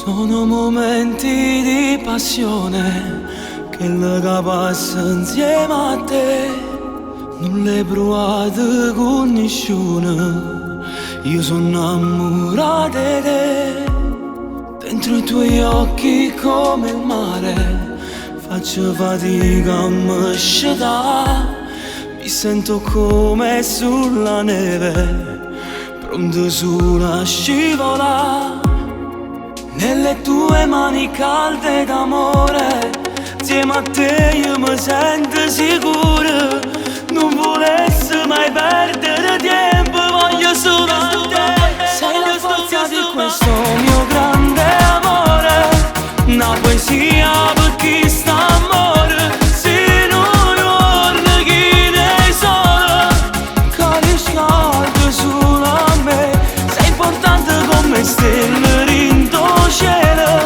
Sono momenti di passione che le passa insieme a te. Non le provate con nessuno, io sono innamorato di te. Dentro i tuoi occhi come il mare faccio fatica a mi sciatare. Mi sento come sulla neve, pronto sulla scivola. Nelle tue mani calde d'amore, insieme a te io mi sento sicuro. Non volessi mai perdere tempo, voglio solo a te. Sei la forza di questo mio grande amore, una poesia per chi sta amore. Se non torna chi ne sono, che riscaldo solo a me. Sei importante come stelle in tuo cielo,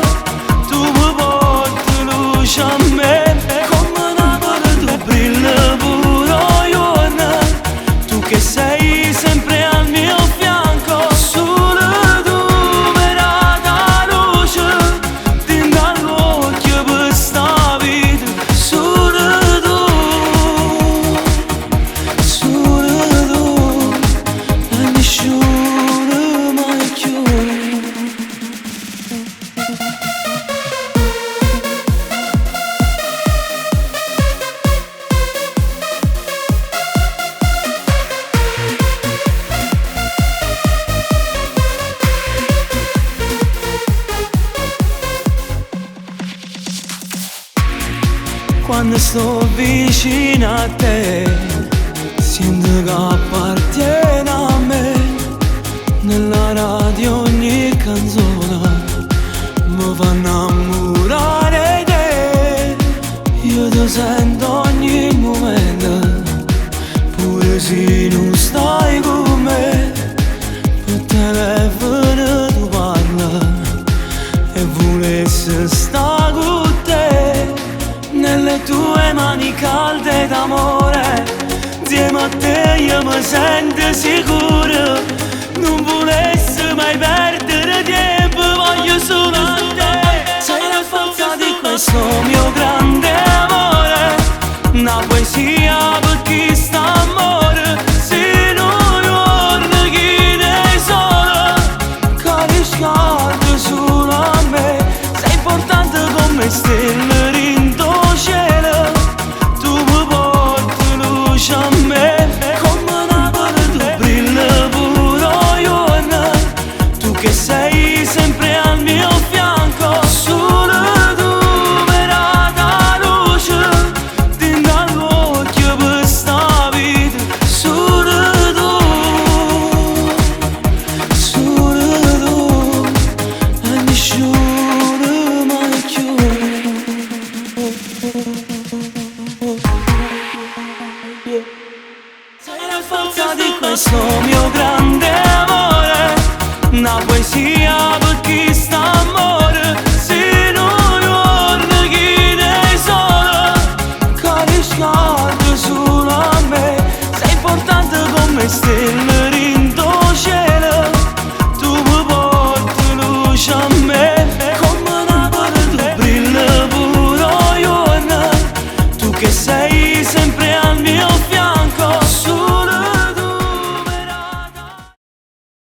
tu mi porti luce a me. Come una palla tu brilli pure giorno, tu che sei sempre al mio fianco. Solo tu mi dai la luce dentro all'occhio per sta vita. Solo tu e nessuno mai più. Quando sto vicino a te, sento che appartiene a me. Nella radio ogni canzone mi fa innamorare di te. Io ti sento ogni momento, pure se non stai con me. Per telefono tu parla e volessi stare con te. Nelle tue mani calde d'amore, insieme a te io mi sento sicuro. Non volessi mai perdere tempo, voglio solo a te. Sei la forza di questo mio grande amore, una poesia per chi sta amore. Se non torna chi ne sono, che riscaldo solo a me. Sei importante come stelle in tuo cielo, tu mi porti luce a me. Come una palla tu brilli pure giorno, tu che sei sempre al mio fianco. Solo tu mi dai la luce dentro all'occhio per sta vita. Solo tu e nessuno mai più. Sei la forza di questo mio grande amore, una poesia per chi sta amore. Se non torna chi ne sono, che riscaldo solo a me. Sei importante come stelle